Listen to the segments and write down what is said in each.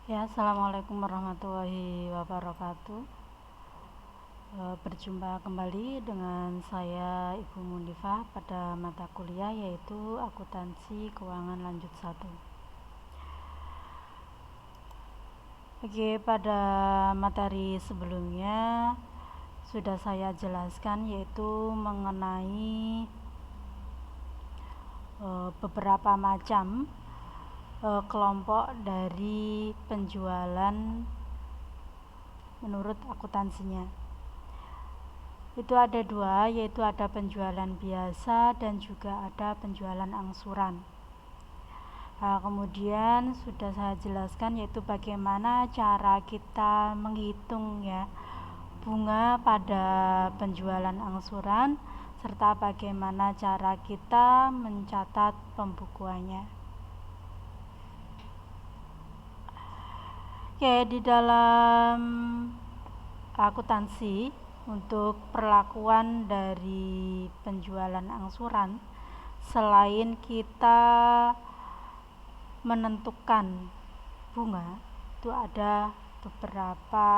Ya, assalamualaikum warahmatullahi wabarakatuh. Berjumpa kembali dengan saya Ibu Mundifah pada mata kuliah yaitu Akuntansi Keuangan Lanjut 1. Oke, pada materi sebelumnya sudah saya jelaskan yaitu mengenai beberapa macam kelompok dari penjualan menurut akuntansinya. Itu ada dua, yaitu ada penjualan biasa dan juga ada penjualan angsuran. Nah, kemudian sudah saya jelaskan yaitu bagaimana cara kita menghitung ya bunga pada penjualan angsuran serta bagaimana cara kita mencatat pembukuannya. Oke, di dalam akuntansi untuk perlakuan dari penjualan angsuran, selain kita menentukan bunga, itu ada beberapa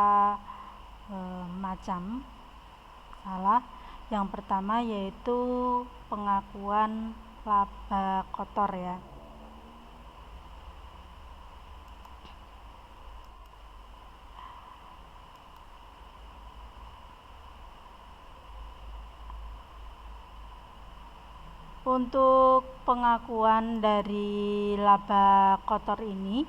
macam. Yang pertama yaitu pengakuan laba kotor ya. Untuk pengakuan dari laba kotor ini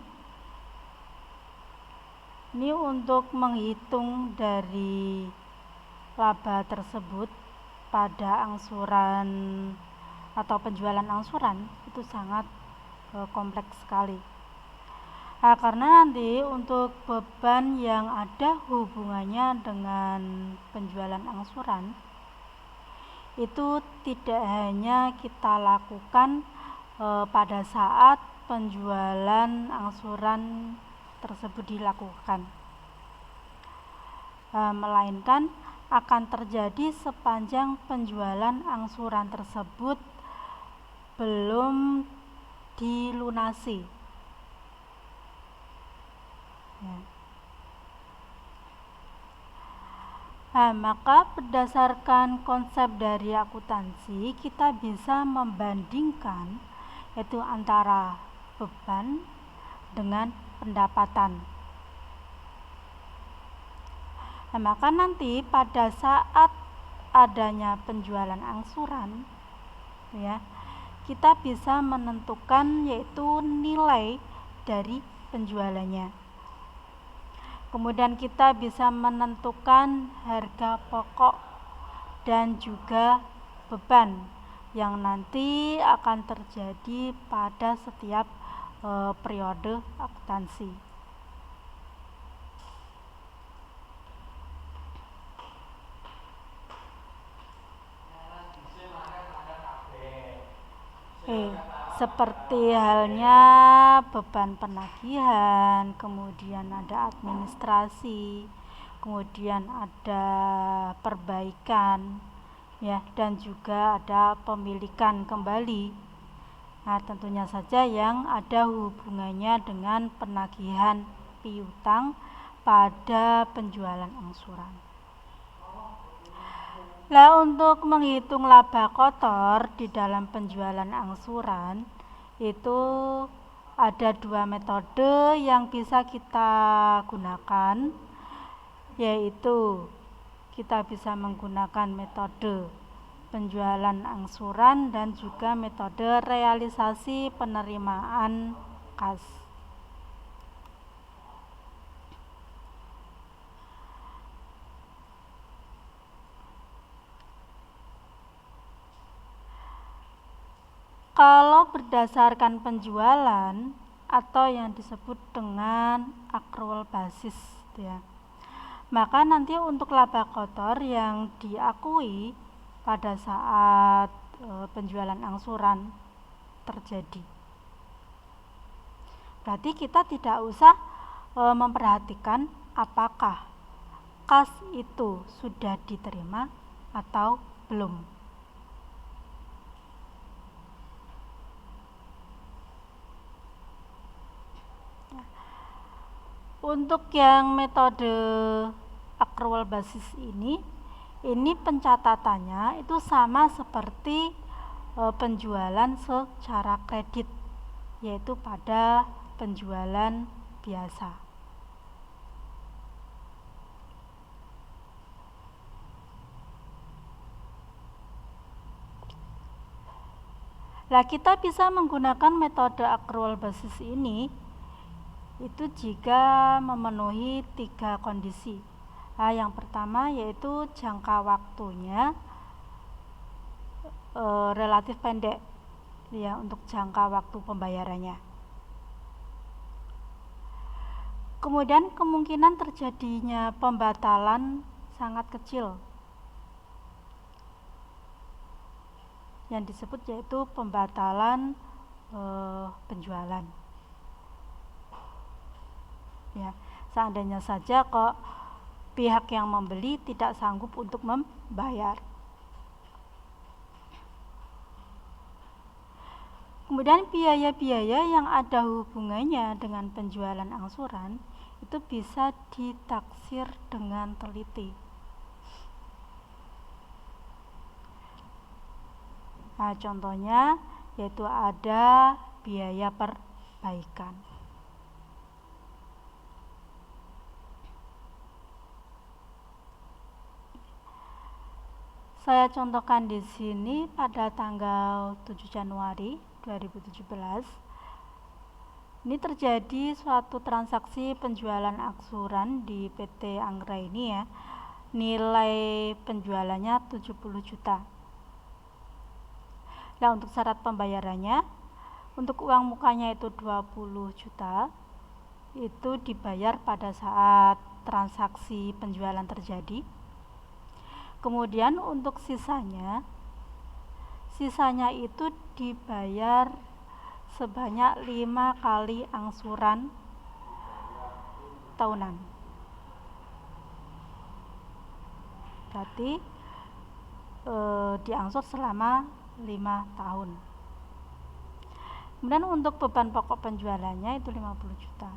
untuk menghitung dari laba tersebut pada angsuran atau penjualan angsuran itu sangat kompleks sekali. Nah, karena nanti untuk beban yang ada hubungannya dengan penjualan angsuran itu tidak hanya kita lakukan pada saat penjualan angsuran tersebut dilakukan, melainkan akan terjadi sepanjang penjualan angsuran tersebut belum dilunasi ya. Maka berdasarkan konsep dari akuntansi kita bisa membandingkan yaitu antara beban dengan pendapatan. Maka nanti pada saat adanya penjualan angsuran ya, kita bisa menentukan yaitu nilai dari penjualannya. Kemudian kita bisa menentukan harga pokok dan juga beban yang nanti akan terjadi pada setiap periode akuntansi. Seperti halnya beban penagihan, kemudian ada administrasi, kemudian ada perbaikan ya, dan juga ada pemilikan kembali. Nah, tentunya saja yang ada hubungannya dengan penagihan piutang pada penjualan angsuran. Nah, untuk menghitung laba kotor di dalam penjualan angsuran itu ada dua metode yang bisa kita gunakan, yaitu kita bisa menggunakan metode penjualan angsuran dan juga metode realisasi penerimaan kas. Kalau berdasarkan penjualan atau yang disebut dengan accrual basis ya, maka nanti untuk laba kotor yang diakui pada saat penjualan angsuran terjadi, berarti kita tidak usah memperhatikan apakah kas itu sudah diterima atau belum. Untuk yang metode accrual basis ini pencatatannya itu sama seperti penjualan secara kredit, yaitu pada penjualan biasa. Nah, kita bisa menggunakan metode accrual basis ini itu jika memenuhi 3 kondisi. Nah, yang pertama yaitu jangka waktunya relatif pendek, ya, untuk jangka waktu pembayarannya. Kemudian kemungkinan terjadinya pembatalan sangat kecil, yang disebut yaitu pembatalan penjualan. Ya, seandainya saja kok pihak yang membeli tidak sanggup untuk membayar. Kemudian biaya-biaya yang ada hubungannya dengan penjualan angsuran itu bisa ditaksir dengan teliti. Nah, contohnya yaitu ada biaya perbaikan. Saya contohkan di sini pada tanggal 7 Januari 2017. Ini terjadi suatu transaksi penjualan angsuran di PT Anggraini, ya. Nilai penjualannya 70 juta. Nah, untuk syarat pembayarannya, untuk uang mukanya itu 20 juta, itu dibayar pada saat transaksi penjualan terjadi. Kemudian untuk sisanya itu dibayar sebanyak 5 kali angsuran tahunan. Berarti diangsur selama 5 tahun. Kemudian untuk beban pokok penjualannya itu 50 juta.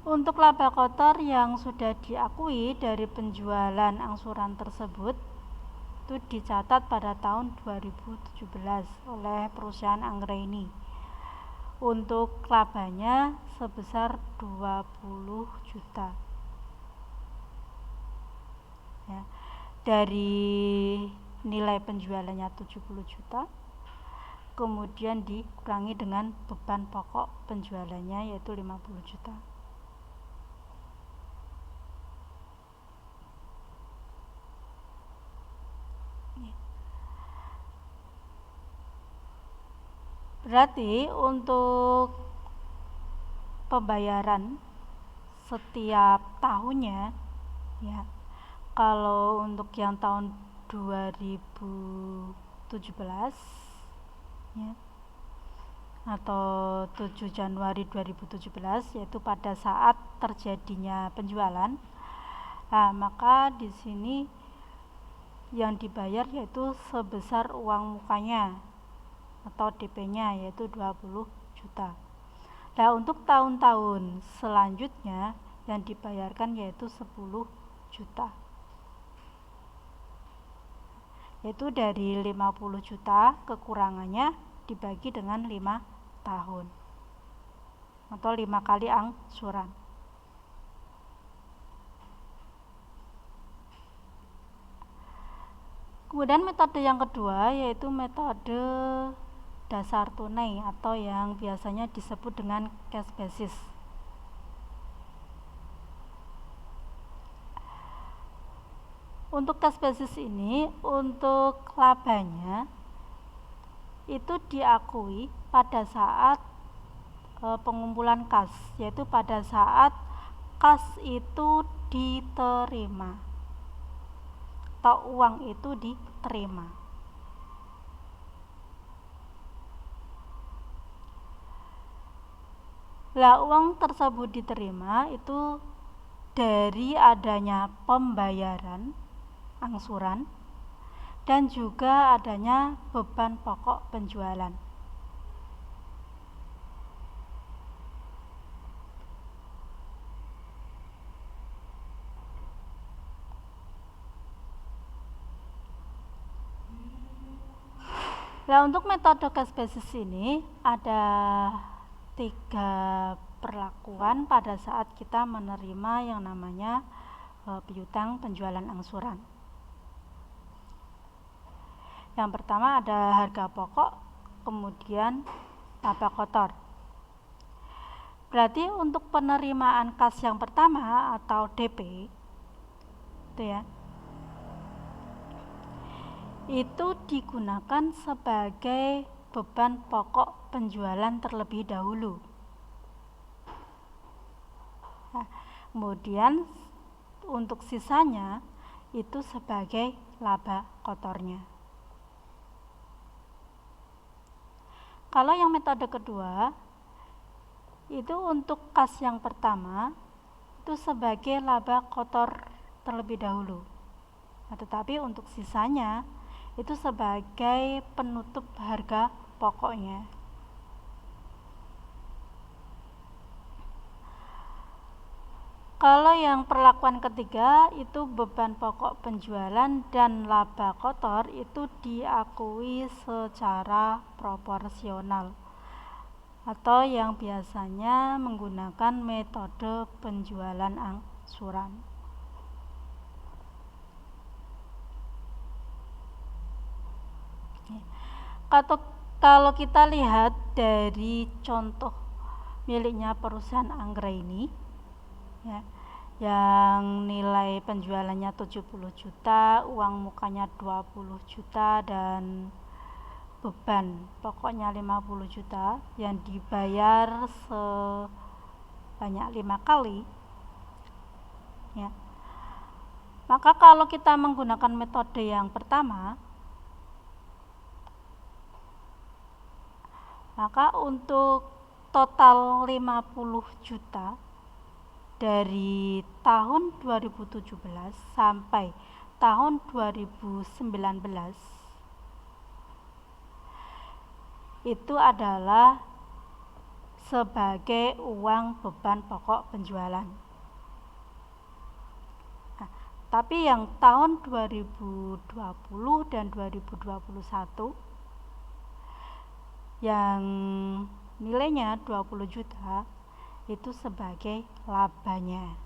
Untuk laba kotor yang sudah diakui dari penjualan angsuran tersebut itu dicatat pada tahun 2017 oleh perusahaan Anggraini. Untuk labanya sebesar 20 juta. Ya, dari nilai penjualannya 70 juta, kemudian dikurangi dengan beban pokok penjualannya yaitu 50 juta. Berarti untuk pembayaran setiap tahunnya, ya, kalau untuk yang tahun 2017, ya, atau 7 Januari 2017, yaitu pada saat terjadinya penjualan, nah, maka di sini yang dibayar yaitu sebesar uang mukanya atau DP-nya yaitu 20 juta. Nah, untuk tahun-tahun selanjutnya yang dibayarkan yaitu 10 juta. Yaitu dari 50 juta kekurangannya dibagi dengan 5 tahun atau 5 kali angsuran. Kemudian metode yang kedua yaitu metode dasar tunai atau yang biasanya disebut dengan cash basis. Untuk cash basis ini, untuk labanya itu diakui pada saat pengumpulan kas, yaitu pada saat kas itu diterima atau uang itu diterima. Lah, uang tersebut diterima itu dari adanya pembayaran angsuran dan juga adanya beban pokok penjualan. Nah, untuk metode cash basis ini ada 3 perlakuan pada saat kita menerima yang namanya piutang penjualan angsuran. Yang pertama ada harga pokok, kemudian laba kotor. Berarti untuk penerimaan kas yang pertama atau DP itu ya, itu digunakan sebagai beban pokok penjualan terlebih dahulu. Nah, kemudian untuk sisanya itu sebagai laba kotornya. Kalau yang metode kedua itu untuk kas yang pertama itu sebagai laba kotor terlebih dahulu. Nah, tetapi untuk sisanya itu sebagai penutup harga pokoknya. Kalau yang perlakuan ketiga itu beban pokok penjualan dan laba kotor itu diakui secara proporsional atau yang biasanya menggunakan metode penjualan angsuran. Kalau kita lihat dari contoh miliknya perusahaan Anggraini ya, yang nilai penjualannya 70 juta, uang mukanya 20 juta dan beban pokoknya 50 juta yang dibayar sebanyak 5 kali ya. Maka kalau kita menggunakan metode yang pertama, maka untuk total 50 juta dari tahun 2017 sampai tahun 2019 itu adalah sebagai uang beban pokok penjualan. Nah, tapi yang tahun 2020 dan 2021 yang nilainya 20 juta itu sebagai labanya.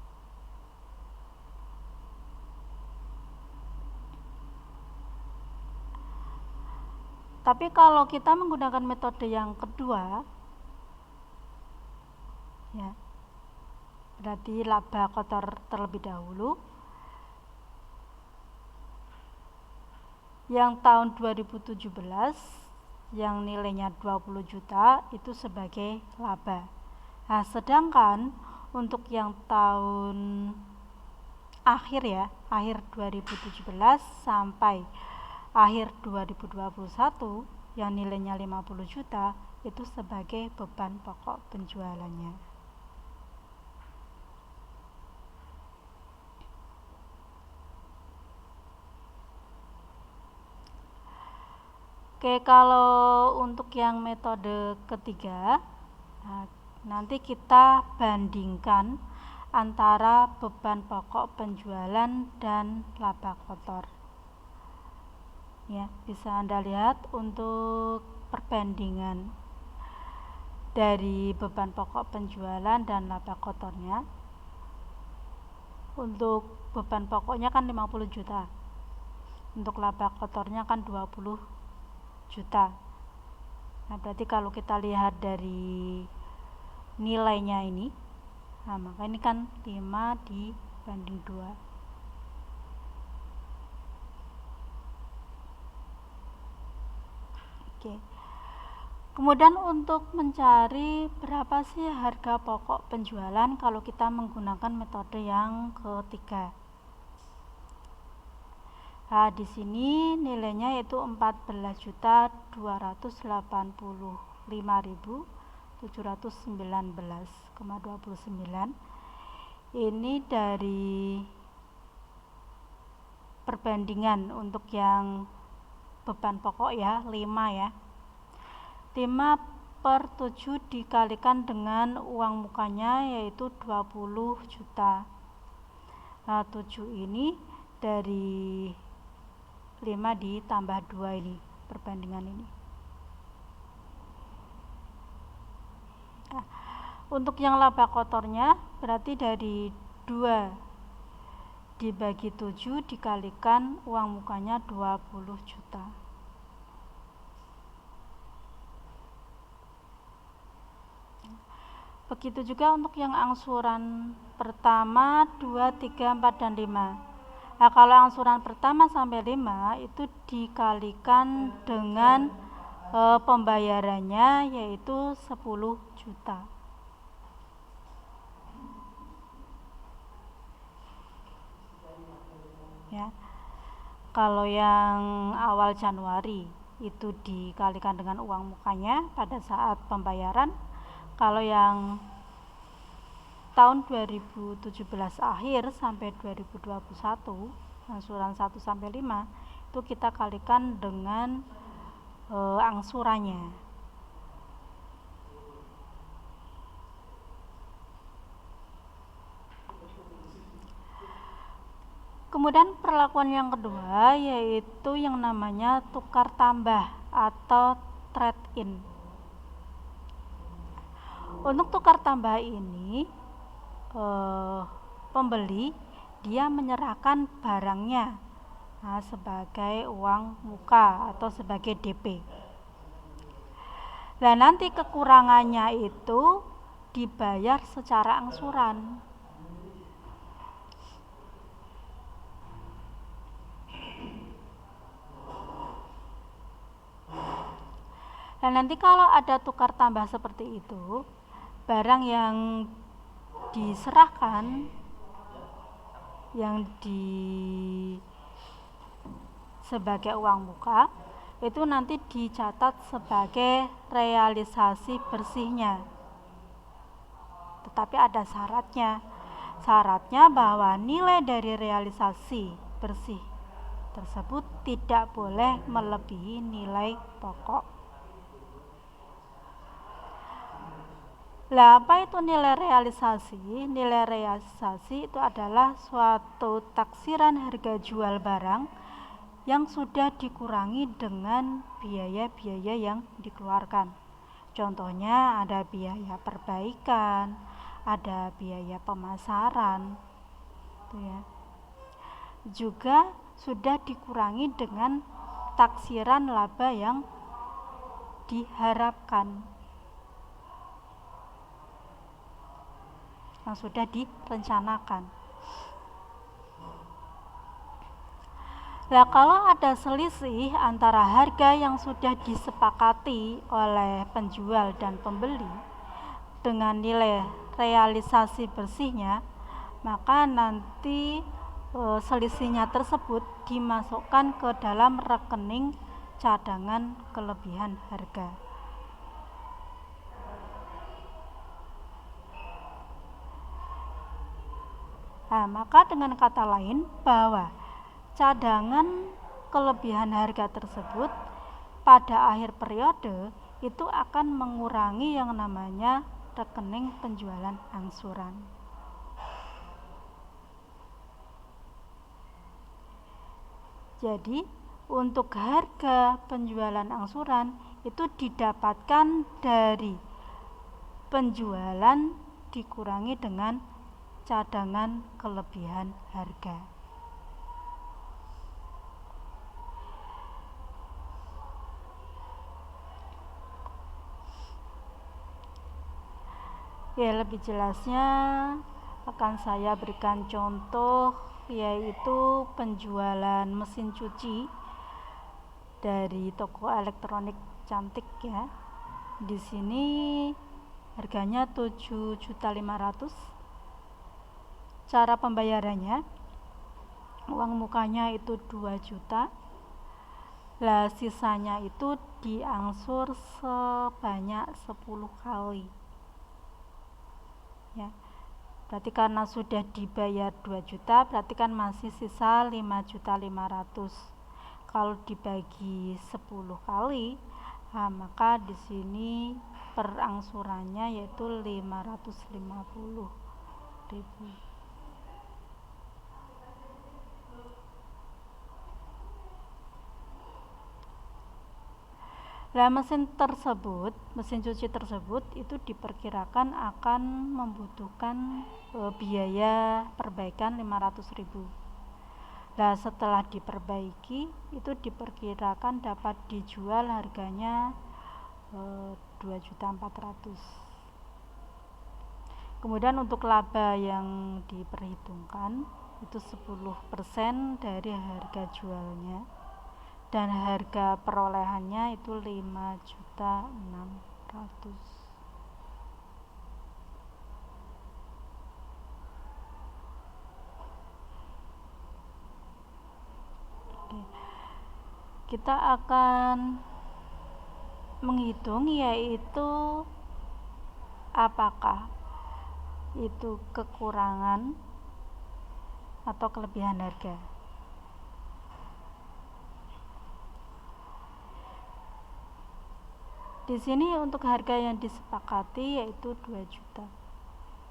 Tapi kalau kita menggunakan metode yang kedua ya, berarti laba kotor terlebih dahulu, yang tahun 2017 yang nilainya 20 juta itu sebagai laba. Nah, sedangkan untuk yang tahun akhir 2017 sampai akhir 2021 yang nilainya 50 juta itu sebagai beban pokok penjualannya. Oke, kalau untuk yang metode ketiga, nanti kita bandingkan antara beban pokok penjualan dan laba kotor. Ya, bisa Anda lihat untuk perbandingan dari beban pokok penjualan dan laba kotornya. Untuk beban pokoknya kan 50 juta. Untuk laba kotornya kan 20 juta. Nah, berarti kalau kita lihat dari nilainya ini, nah maka ini kan 5 dibanding 2. Oke. Kemudian untuk mencari berapa sih harga pokok penjualan kalau kita menggunakan metode yang ketiga. Nah, di sini nilainya yaitu 14.285.719,29. Ini dari perbandingan untuk yang beban pokok ya, 5 ya. 5/7 dikalikan dengan uang mukanya yaitu 20 juta. Nah, 7 ini dari 5 ditambah 2 ini, perbandingan ini. Nah, untuk yang laba kotornya berarti dari 2 dibagi 7 dikalikan uang mukanya 20 juta. Begitu juga untuk yang angsuran pertama, 2, 3, 4, dan 5. Nah, kalau angsuran pertama sampai 5 itu dikalikan dengan pembayarannya yaitu 10 juta. Ya. Kalau yang awal Januari itu dikalikan dengan uang mukanya pada saat pembayaran. Kalau yang tahun 2017 akhir sampai 2021 angsuran 1 sampai 5 itu kita kalikan dengan angsurannya. Kemudian perlakuan yang kedua yaitu yang namanya tukar tambah atau trade-in. Untuk tukar tambah ini pembeli dia menyerahkan barangnya sebagai uang muka atau sebagai DP. Nah, nanti kekurangannya itu dibayar secara angsuran. Nah, nanti kalau ada tukar tambah seperti itu, barang yang diserahkan yang sebagai uang muka itu nanti dicatat sebagai realisasi bersihnya. Tetapi ada syaratnya. Syaratnya bahwa nilai dari realisasi bersih tersebut tidak boleh melebihi nilai pokok. Lah, apa itu nilai realisasi? Nilai realisasi itu adalah suatu taksiran harga jual barang yang sudah dikurangi dengan biaya-biaya yang dikeluarkan. Contohnya ada biaya perbaikan, ada biaya pemasaran, gitu ya. Juga sudah dikurangi dengan taksiran laba yang diharapkan, yang sudah direncanakan. Nah, kalau ada selisih antara harga yang sudah disepakati oleh penjual dan pembeli dengan nilai realisasi bersihnya, maka nanti selisihnya tersebut dimasukkan ke dalam rekening cadangan kelebihan harga. Nah, maka dengan kata lain bahwa cadangan kelebihan harga tersebut pada akhir periode itu akan mengurangi yang namanya rekening penjualan angsuran. Jadi untuk harga penjualan angsuran itu didapatkan dari penjualan dikurangi dengan cadangan kelebihan harga. Ya, lebih jelasnya akan saya berikan contoh yaitu penjualan mesin cuci dari toko elektronik cantik ya. Di sini harganya 7.500.000. Cara pembayarannya, uang mukanya itu 2 juta. Lah, sisanya itu diangsur sebanyak 10 kali. Ya. Berarti karena sudah dibayar 2 juta, berarti kan masih sisa 5.500.000. kalau dibagi 10 kali, maka di sini perangsurannya yaitu 550.000. Nah, mesin cuci tersebut itu diperkirakan akan membutuhkan biaya perbaikan 500.000. Nah, setelah diperbaiki itu diperkirakan dapat dijual harganya 2.400.000. Kemudian untuk laba yang diperhitungkan itu 10% dari harga jualnya, dan harga perolehannya itu 5.600.000. Oke. Kita akan menghitung yaitu apakah itu kekurangan atau kelebihan harga. Di sini untuk harga yang disepakati yaitu 2 juta.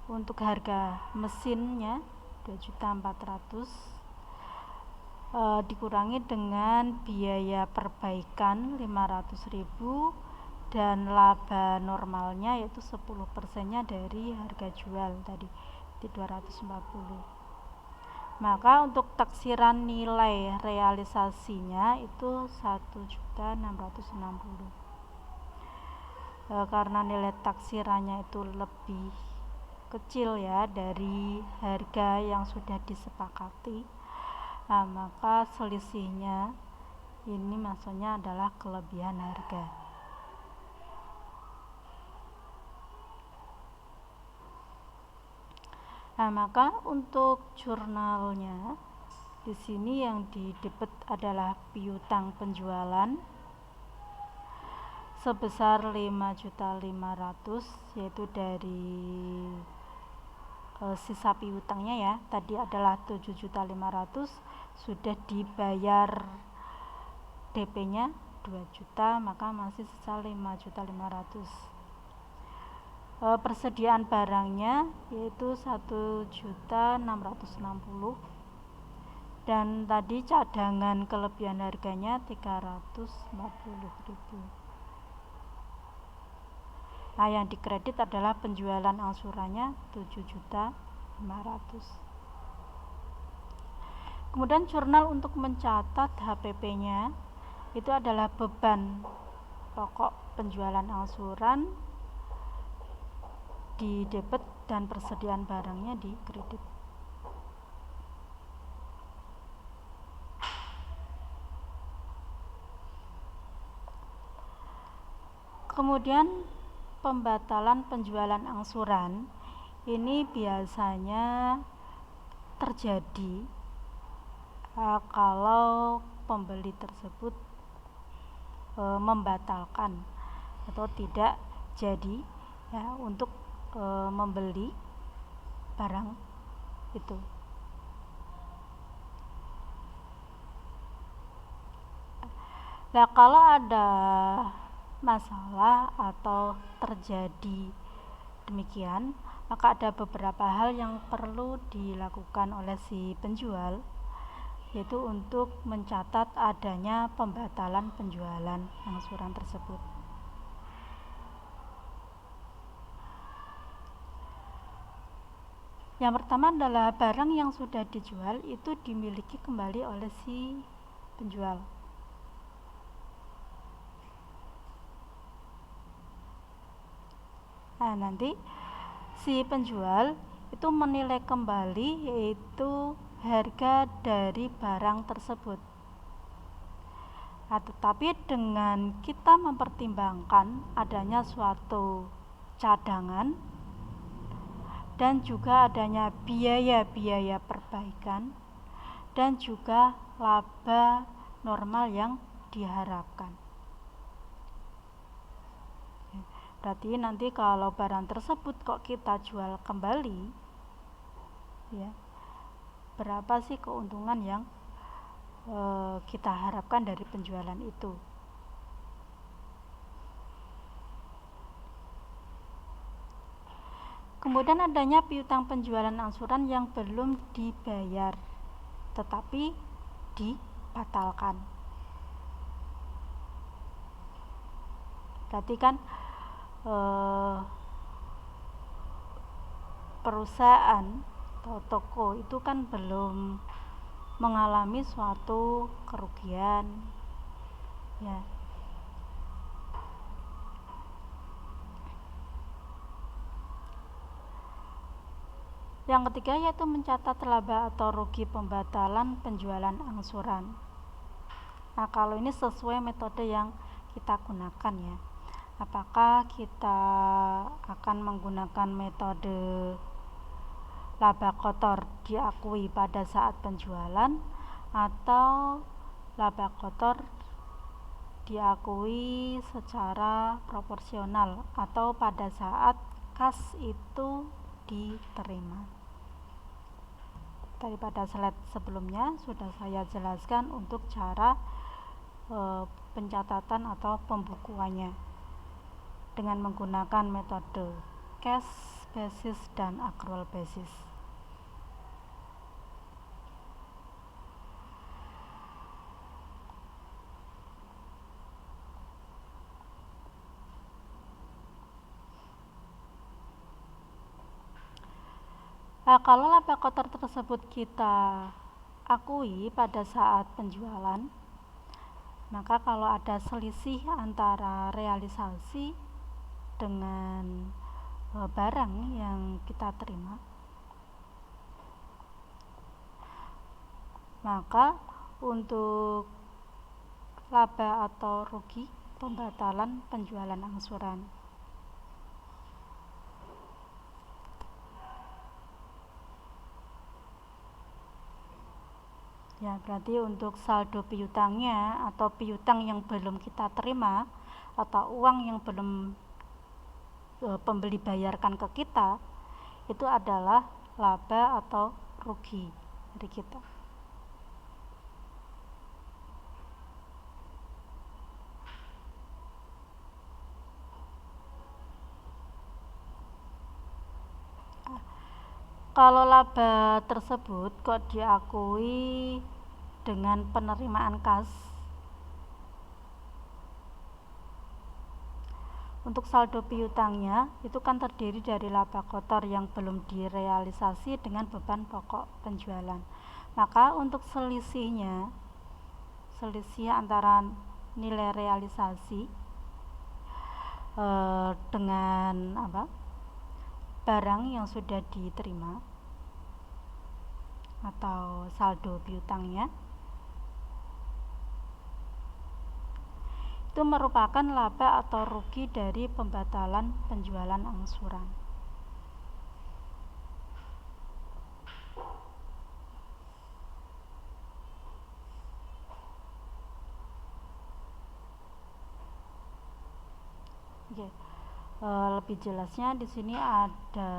Untuk harga mesinnya 2.400.000 dikurangi dengan biaya perbaikan 500.000 dan laba normalnya yaitu 10%-nya dari harga jual tadi di 240. Maka untuk taksiran nilai realisasinya itu 1.660.000. Karena nilai taksirannya itu lebih kecil ya dari harga yang sudah disepakati, maka selisihnya ini maksudnya adalah kelebihan harga. Maka untuk jurnalnya di sini yang didebet adalah piutang penjualan sebesar 5.500.000, yaitu dari sisa piutangnya ya, tadi adalah 7.500.000, sudah dibayar DP-nya 2 juta, maka masih sisa 5.500.000. Persediaan barangnya yaitu 1.660.000, dan tadi cadangan kelebihan harganya 340.000. Nah, yang dikredit adalah penjualan angsurannya 7.500.000. Kemudian jurnal untuk mencatat HPP-nya itu adalah beban pokok penjualan angsuran di debit dan persediaan barangnya di kredit. Kemudian pembatalan penjualan angsuran ini biasanya terjadi kalau pembeli tersebut membatalkan atau tidak jadi ya untuk membeli barang itu. Nah, kalau ada masalah atau terjadi demikian, maka ada beberapa hal yang perlu dilakukan oleh si penjual, yaitu untuk mencatat adanya pembatalan penjualan angsuran tersebut. Yang pertama adalah barang yang sudah dijual itu dimiliki kembali oleh si penjual. Nah, nanti si penjual itu menilai kembali yaitu harga dari barang tersebut. Nah, tetapi dengan kita mempertimbangkan adanya suatu cadangan dan juga adanya biaya-biaya perbaikan dan juga laba normal yang diharapkan. Berarti nanti kalau barang tersebut kok kita jual kembali ya, berapa sih keuntungan yang kita harapkan dari penjualan itu. Kemudian adanya piutang penjualan angsuran yang belum dibayar tetapi dibatalkan. Berarti kan perusahaan atau toko itu kan belum mengalami suatu kerugian, ya. Yang ketiga yaitu mencatat laba atau rugi pembatalan penjualan angsuran. Nah, kalau ini sesuai metode yang kita gunakan, ya. Apakah kita akan menggunakan metode laba kotor diakui pada saat penjualan atau laba kotor diakui secara proporsional atau pada saat kas itu diterima. Daripada slide sebelumnya sudah saya jelaskan untuk cara pencatatan atau pembukuannya dengan menggunakan metode cash basis dan accrual basis. Nah, kalau laba kotor tersebut kita akui pada saat penjualan, maka kalau ada selisih antara realisasi dengan barang yang kita terima, maka untuk laba atau rugi pembatalan penjualan angsuran, ya, berarti untuk saldo piutangnya atau piutang yang belum kita terima atau uang yang belum pembeli bayarkan ke kita, itu adalah laba atau rugi dari kita. Kalau laba tersebut kok diakui dengan penerimaan kas, untuk saldo piutangnya itu kan terdiri dari laba kotor yang belum direalisasi dengan beban pokok penjualan. Maka untuk selisih antara nilai realisasi dengan barang yang sudah diterima atau saldo piutangnya, itu merupakan laba atau rugi dari pembatalan penjualan angsuran. Oke. Lebih jelasnya di sini ada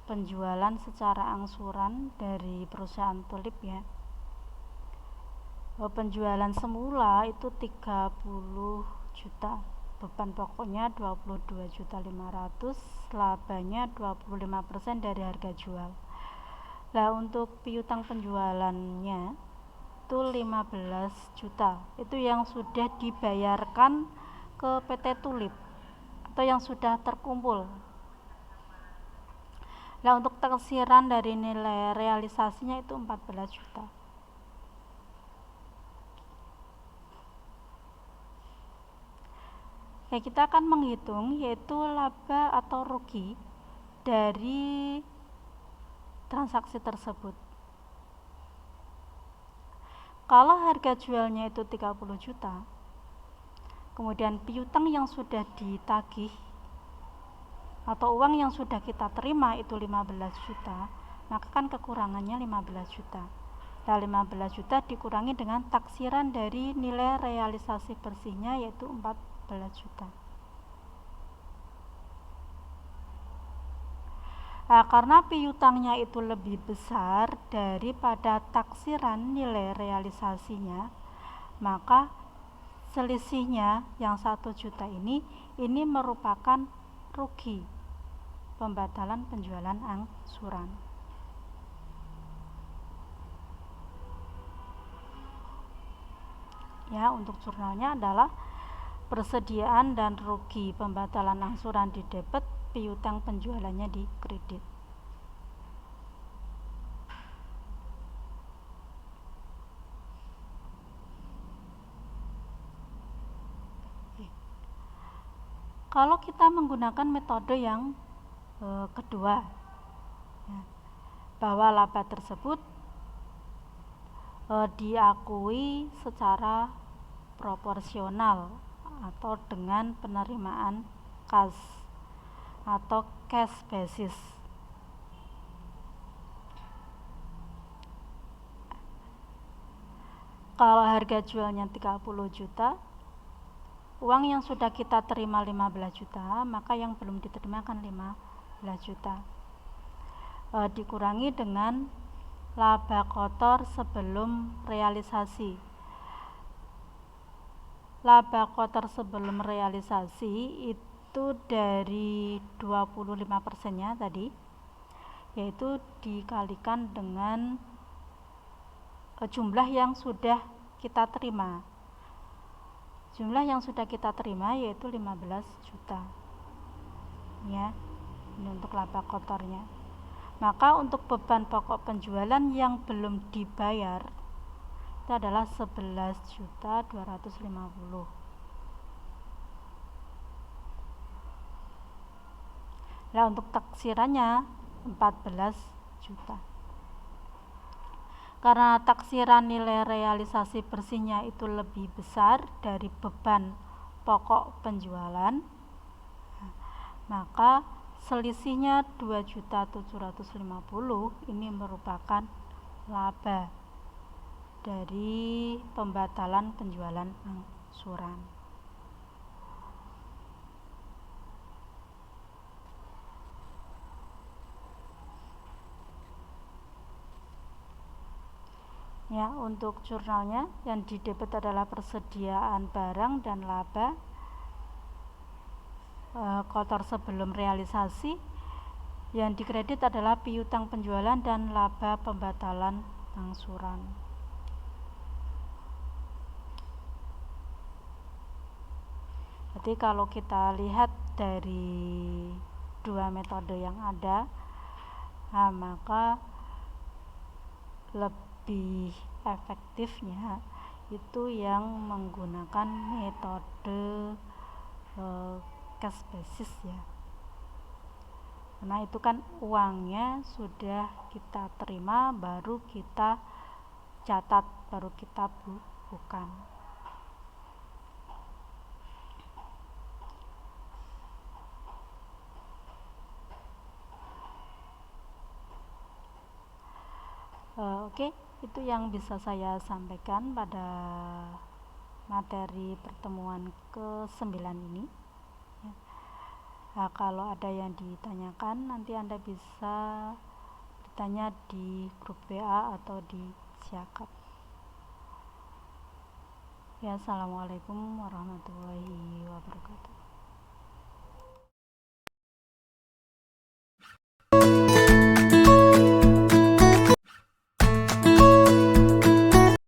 penjualan secara angsuran dari perusahaan Tulip, ya. Penjualan semula itu 30 juta, beban pokoknya 22.500.000, labanya 25% dari harga jual. Nah, untuk piutang penjualannya itu 15 juta, itu yang sudah dibayarkan ke PT Tulip atau yang sudah terkumpul. Nah, untuk taksiran dari nilai realisasinya itu 14 juta. Ya, kita akan menghitung yaitu laba atau rugi dari transaksi tersebut. Kalau harga jualnya itu 30 juta, kemudian piutang yang sudah ditagih atau uang yang sudah kita terima itu 15 juta, maka kan kekurangannya 15 juta. Nah, 15 juta dikurangi dengan taksiran dari nilai realisasi bersihnya yaitu 14 juta. Karena piutangnya itu lebih besar daripada taksiran nilai realisasinya, maka selisihnya yang 1 juta ini merupakan rugi, pembatalan penjualan angsuran. Ya, untuk jurnalnya adalah persediaan dan rugi, pembatalan angsuran di debit, piutang penjualannya di kredit. Kalau kita menggunakan metode yang kedua, ya, bahwa laba tersebut diakui secara proporsional atau dengan penerimaan kas atau cash basis. Kalau harga jualnya 30 juta, uang yang sudah kita terima 15 juta, maka yang belum diterima kan 15 juta. Dikurangi dengan laba kotor sebelum realisasi. Laba kotor sebelum realisasi itu dari 25%-nya tadi, yaitu dikalikan dengan jumlah yang sudah kita terima. Jumlah yang sudah kita terima yaitu 15 juta. Ya, ini untuk laba kotornya. Maka untuk beban pokok penjualan yang belum dibayar itu adalah 11.250. Nah, untuk taksirannya 14 juta. Karena taksiran nilai realisasi bersihnya itu lebih besar dari beban pokok penjualan, maka selisihnya 2.750 ini merupakan laba dari pembatalan penjualan angsuran. Ya, untuk jurnalnya yang di debit adalah persediaan barang dan laba kotor sebelum realisasi. Yang di kredit adalah piutang penjualan dan laba pembatalan angsuran. Jadi kalau kita lihat dari dua metode yang ada, maka lebih efektifnya itu yang menggunakan metode cash basis ya, karena itu kan uangnya sudah kita terima, baru kita catat, baru kita bukukan. Oke, itu yang bisa saya sampaikan pada materi pertemuan ke-9 ini. Kalau ada yang ditanyakan, nanti Anda bisa bertanya di grup WA atau di Siakap. Ya, assalamualaikum warahmatullahi wabarakatuh.